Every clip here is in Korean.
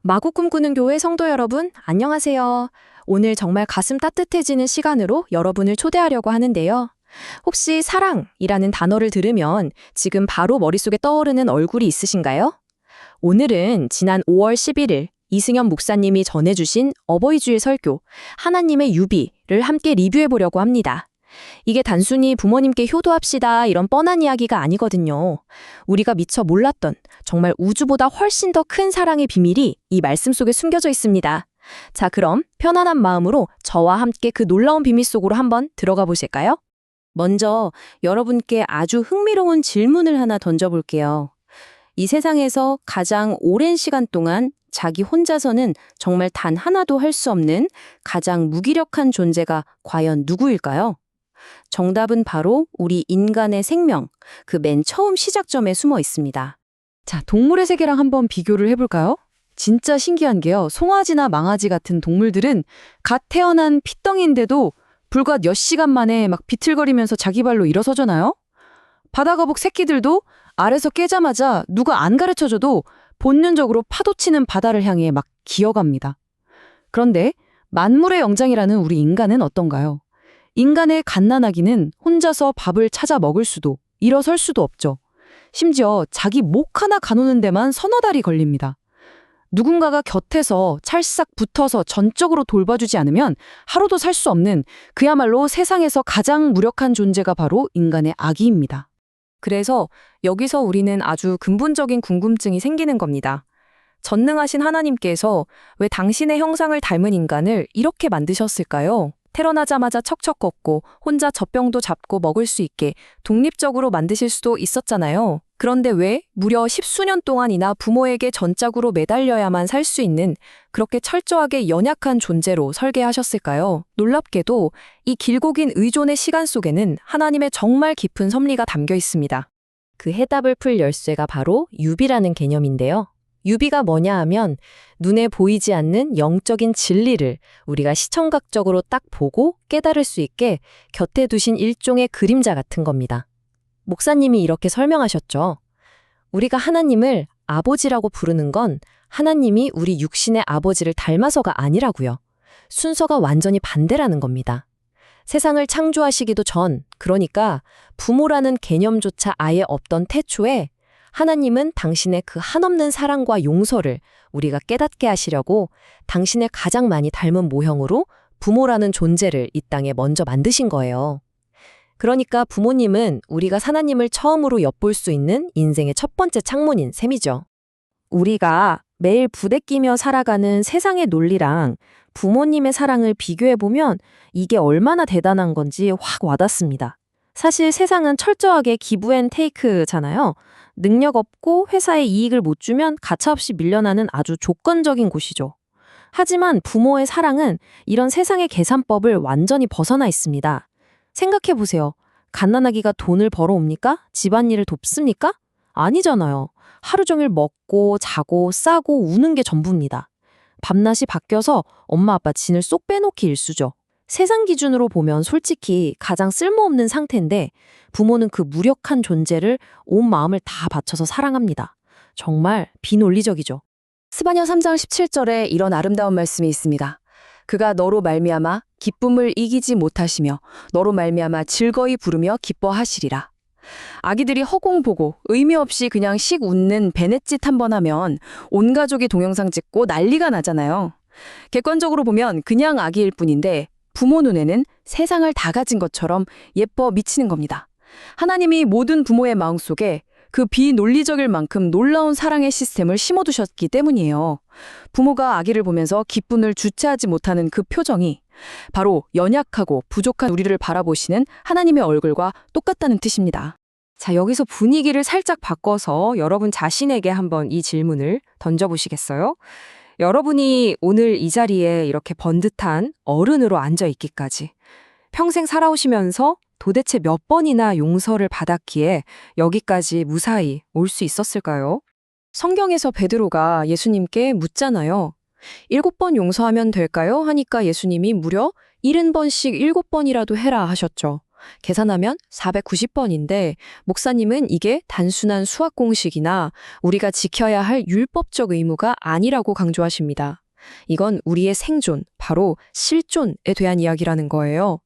마구 꿈꾸는 교회 성도 여러분, 안녕하세요. 오늘 정말 가슴 따뜻해지는 시간으로 여러분을 초대하려고 하는데요. 혹시 사랑이라는 단어를 들으면 지금 바로 머릿속에 떠오르는 얼굴이 있으신가요? 오늘은 지난 5월 11일 이승현 목사님이 전해주신 어버이주일 설교, 하나님의 유비를 함께 리뷰해 보려고 합니다. 이게 단순히 부모님께 효도합시다 이런 뻔한 이야기가 아니거든요. 우리가 미처 몰랐던 정말 우주보다 훨씬 더 큰 사랑의 비밀이 이 말씀 속에 숨겨져 있습니다. 자, 그럼 편안한 마음으로 저와 함께 그 놀라운 비밀 속으로 한번 들어가 보실까요? 먼저 여러분께 아주 흥미로운 질문을 하나 던져볼게요. 이 세상에서 가장 오랜 시간 동안 자기 혼자서는 정말 단 하나도 할 수 없는 가장 무기력한 존재가 과연 누구일까요? 정답은 바로 우리 인간의 생명, 그 맨 처음 시작점에 숨어 있습니다. 자, 동물의 세계랑 한번 비교를 해볼까요? 진짜 신기한 게요. 송아지나 망아지 같은 동물들은 갓 태어난 피덩이인데도 불과 몇 시간 만에 막 비틀거리면서 자기 발로 일어서잖아요? 바다거북 새끼들도 알에서 깨자마자 누가 안 가르쳐줘도 본능적으로 파도치는 바다를 향해 막 기어갑니다. 그런데 만물의 영장이라는 우리 인간은 어떤가요? 인간의 갓난아기는 혼자서 밥을 찾아 먹을 수도, 일어설 수도 없죠. 심지어 자기 목 하나 가누는 데만 서너 달이 걸립니다. 누군가가 곁에서 찰싹 붙어서 전적으로 돌봐주지 않으면 하루도 살 수 없는 그야말로 세상에서 가장 무력한 존재가 바로 인간의 아기입니다. 그래서 여기서 우리는 아주 근본적인 궁금증이 생기는 겁니다. 전능하신 하나님께서 왜 당신의 형상을 닮은 인간을 이렇게 만드셨을까요? 태어나자마자 척척 걷고 혼자 젖병도 잡고 먹을 수 있게 독립적으로 만드실 수도 있었잖아요. 그런데 왜 무려 십수년 동안이나 부모에게 전짝으로 매달려야만 살 수 있는 그렇게 철저하게 연약한 존재로 설계하셨을까요? 놀랍게도 이 길고 긴 의존의 시간 속에는 하나님의 정말 깊은 섭리가 담겨 있습니다. 그 해답을 풀 열쇠가 바로 유비라는 개념인데요. 유비가 뭐냐 하면 눈에 보이지 않는 영적인 진리를 우리가 시청각적으로 딱 보고 깨달을 수 있게 곁에 두신 일종의 그림자 같은 겁니다. 목사님이 이렇게 설명하셨죠. 우리가 하나님을 아버지라고 부르는 건 하나님이 우리 육신의 아버지를 닮아서가 아니라고요. 순서가 완전히 반대라는 겁니다. 세상을 창조하시기도 전, 그러니까 부모라는 개념조차 아예 없던 태초에 하나님은 당신의 그 한없는 사랑과 용서를 우리가 깨닫게 하시려고 당신의 가장 많이 닮은 모형으로 부모라는 존재를 이 땅에 먼저 만드신 거예요. 그러니까 부모님은 우리가 하나님을 처음으로 엿볼 수 있는 인생의 첫 번째 창문인 셈이죠. 우리가 매일 부대끼며 살아가는 세상의 논리랑 부모님의 사랑을 비교해보면 이게 얼마나 대단한 건지 확 와닿습니다. 사실 세상은 철저하게 기브 앤 테이크잖아요. 능력 없고 회사에 이익을 못 주면 가차없이 밀려나는 아주 조건적인 곳이죠. 하지만 부모의 사랑은 이런 세상의 계산법을 완전히 벗어나 있습니다. 생각해보세요. 갓난아기가 돈을 벌어옵니까? 집안일을 돕습니까? 아니잖아요. 하루 종일 먹고 자고 싸고 우는 게 전부입니다. 밤낮이 바뀌어서 엄마 아빠 진을 쏙 빼놓기 일쑤죠. 세상 기준으로 보면 솔직히 가장 쓸모없는 상태인데 부모는 그 무력한 존재를 온 마음을 다 바쳐서 사랑합니다. 정말 비논리적이죠. 스바냐 3장 17절에 이런 아름다운 말씀이 있습니다. 그가 너로 말미암아 기쁨을 이기지 못하시며 너로 말미암아 즐거이 부르며 기뻐하시리라. 아기들이 허공 보고 의미 없이 그냥 씩 웃는 베넷짓 한번 하면 온 가족이 동영상 찍고 난리가 나잖아요. 객관적으로 보면 그냥 아기일 뿐인데 부모 눈에는 세상을 다 가진 것처럼 예뻐 미치는 겁니다. 하나님이 모든 부모의 마음속에 그 비논리적일 만큼 놀라운 사랑의 시스템을 심어두셨기 때문이에요. 부모가 아기를 보면서 기쁨을 주체하지 못하는 그 표정이 바로 연약하고 부족한 우리를 바라보시는 하나님의 얼굴과 똑같다는 뜻입니다. 자, 여기서 분위기를 살짝 바꿔서 여러분 자신에게 한번 이 질문을 던져보시겠어요? 여러분이 오늘 이 자리에 이렇게 번듯한 어른으로 앉아 있기까지 평생 살아오시면서 도대체 몇 번이나 용서를 받았기에 여기까지 무사히 올 수 있었을까요? 성경에서 베드로가 예수님께 묻잖아요. 7번 용서하면 될까요? 하니까 예수님이 무려 70번씩 7번이라도 해라 하셨죠. 계산하면 490번인데 목사님은 이게 단순한 수학 공식이나 우리가 지켜야 할 율법적 의무가 아니라고 강조하십니다. 이건 우리의 생존, 바로 실존에 대한 이야기라는 거예요.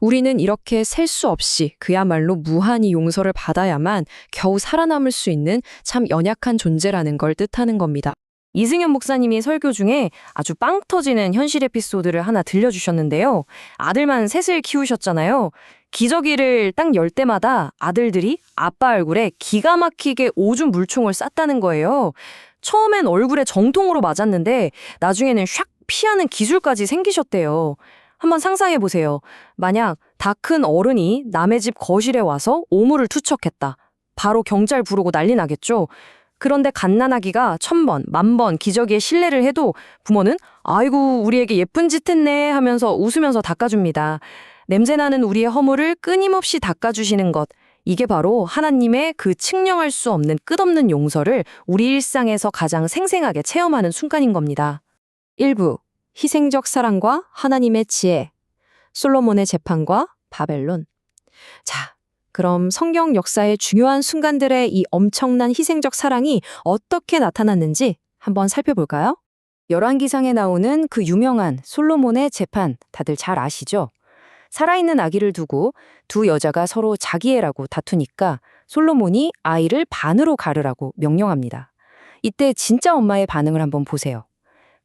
우리는 이렇게 셀 수 없이 그야말로 무한히 용서를 받아야만 겨우 살아남을 수 있는 참 연약한 존재라는 걸 뜻하는 겁니다. 이승현 목사님이 설교 중에 아주 빵 터지는 현실 에피소드를 하나 들려주셨는데요. 아들만 셋을 키우셨잖아요. 기저귀를 딱 열 때마다 아들들이 아빠 얼굴에 기가 막히게 오줌 물총을 쐈다는 거예요. 처음엔 얼굴에 정통으로 맞았는데 나중에는 샥 피하는 기술까지 생기셨대요. 한번 상상해 보세요. 만약 다 큰 어른이 남의 집 거실에 와서 오물을 투척했다. 바로 경찰 부르고 난리 나겠죠. 그런데 갓난아기가 1000번, 10,000번 기저귀에 실례를 해도 부모는 아이고 우리에게 예쁜 짓 했네 하면서 웃으면서 닦아줍니다. 냄새나는 우리의 허물을 끊임없이 닦아주시는 것. 이게 바로 하나님의 그 측량할 수 없는 끝없는 용서를 우리 일상에서 가장 생생하게 체험하는 순간인 겁니다. 1부. 희생적 사랑과 하나님의 지혜. 솔로몬의 재판과 바벨론. 자, 그럼 성경 역사의 중요한 순간들의 이 엄청난 희생적 사랑이 어떻게 나타났는지 한번 살펴볼까요? 열왕기상에 나오는 그 유명한 솔로몬의 재판 다들 잘 아시죠? 살아있는 아기를 두고 두 여자가 서로 자기 애라고 다투니까 솔로몬이 아이를 반으로 가르라고 명령합니다. 이때 진짜 엄마의 반응을 한번 보세요.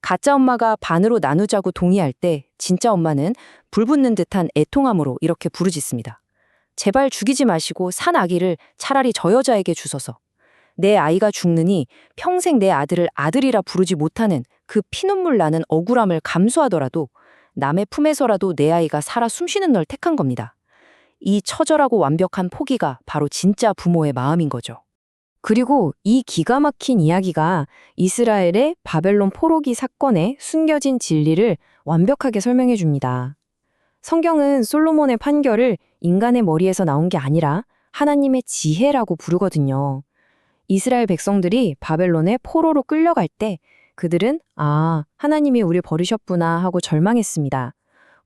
가짜 엄마가 반으로 나누자고 동의할 때 진짜 엄마는 불붙는 듯한 애통함으로 이렇게 부르짖습니다. 제발 죽이지 마시고 산 아기를 차라리 저 여자에게 주소서. 내 아이가 죽느니 평생 내 아들을 아들이라 부르지 못하는 그 피눈물 나는 억울함을 감수하더라도 남의 품에서라도 내 아이가 살아 숨쉬는 널 택한 겁니다. 이 처절하고 완벽한 포기가 바로 진짜 부모의 마음인 거죠. 그리고 이 기가 막힌 이야기가 이스라엘의 바벨론 포로기 사건에 숨겨진 진리를 완벽하게 설명해 줍니다. 성경은 솔로몬의 판결을 인간의 머리에서 나온 게 아니라 하나님의 지혜라고 부르거든요. 이스라엘 백성들이 바벨론의 포로로 끌려갈 때 그들은 하나님이 우리 버리셨구나 하고 절망했습니다.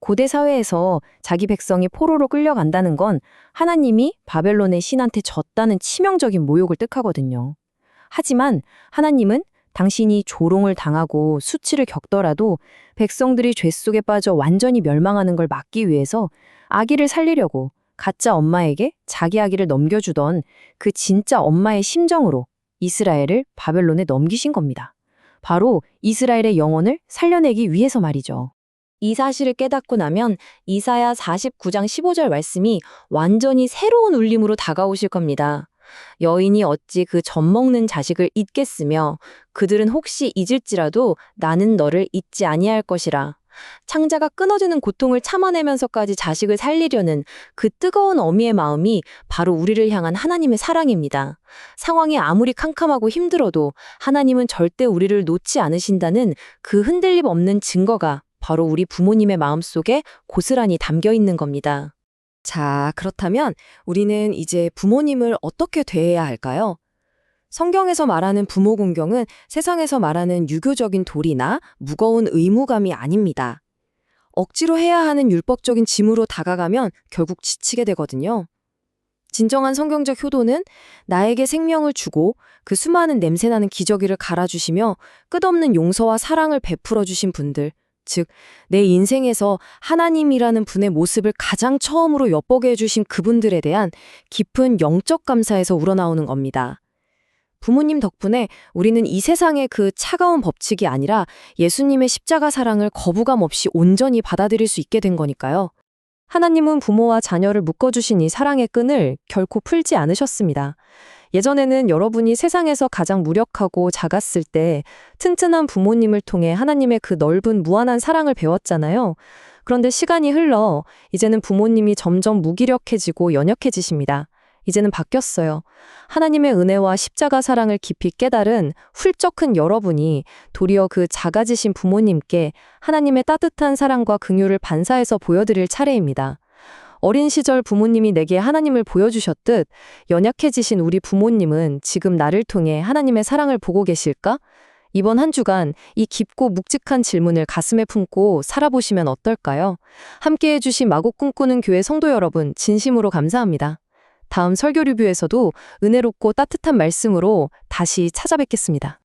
고대 사회에서 자기 백성이 포로로 끌려간다는 건 하나님이 바벨론의 신한테 졌다는 치명적인 모욕을 뜻하거든요. 하지만 하나님은 당신이 조롱을 당하고 수치를 겪더라도 백성들이 죄 속에 빠져 완전히 멸망하는 걸 막기 위해서 아기를 살리려고 가짜 엄마에게 자기 아기를 넘겨주던 그 진짜 엄마의 심정으로 이스라엘을 바벨론에 넘기신 겁니다. 바로 이스라엘의 영혼을 살려내기 위해서 말이죠. 이 사실을 깨닫고 나면 이사야 49장 15절 말씀이 완전히 새로운 울림으로 다가오실 겁니다. 여인이 어찌 그 젖먹는 자식을 잊겠으며 그들은 혹시 잊을지라도 나는 너를 잊지 아니할 것이라. 창자가 끊어지는 고통을 참아내면서까지 자식을 살리려는 그 뜨거운 어미의 마음이 바로 우리를 향한 하나님의 사랑입니다. 상황이 아무리 캄캄하고 힘들어도 하나님은 절대 우리를 놓지 않으신다는 그 흔들림 없는 증거가 바로 우리 부모님의 마음속에 고스란히 담겨 있는 겁니다. 자, 그렇다면 우리는 이제 부모님을 어떻게 대해야 할까요? 성경에서 말하는 부모 공경은 세상에서 말하는 유교적인 도리나 무거운 의무감이 아닙니다. 억지로 해야 하는 율법적인 짐으로 다가가면 결국 지치게 되거든요. 진정한 성경적 효도는 나에게 생명을 주고 그 수많은 냄새나는 기저귀를 갈아주시며 끝없는 용서와 사랑을 베풀어 주신 분들, 즉 내 인생에서 하나님이라는 분의 모습을 가장 처음으로 엿보게 해주신 그분들에 대한 깊은 영적 감사에서 우러나오는 겁니다. 부모님 덕분에 우리는 이 세상의 그 차가운 법칙이 아니라 예수님의 십자가 사랑을 거부감 없이 온전히 받아들일 수 있게 된 거니까요. 하나님은 부모와 자녀를 묶어주신 이 사랑의 끈을 결코 풀지 않으셨습니다. 예전에는 여러분이 세상에서 가장 무력하고 작았을 때 튼튼한 부모님을 통해 하나님의 그 넓은 무한한 사랑을 배웠잖아요. 그런데 시간이 흘러 이제는 부모님이 점점 무기력해지고 연약해지십니다. 이제는 바뀌었어요. 하나님의 은혜와 십자가 사랑을 깊이 깨달은 훌쩍 큰 여러분이 도리어 그 작아지신 부모님께 하나님의 따뜻한 사랑과 긍휼을 반사해서 보여드릴 차례입니다. 어린 시절 부모님이 내게 하나님을 보여주셨듯 연약해지신 우리 부모님은 지금 나를 통해 하나님의 사랑을 보고 계실까? 이번 한 주간 이 깊고 묵직한 질문을 가슴에 품고 살아보시면 어떨까요? 함께 해주신 마곡 꿈꾸는 교회 성도 여러분, 진심으로 감사합니다. 다음 설교 리뷰에서도 은혜롭고 따뜻한 말씀으로 다시 찾아뵙겠습니다.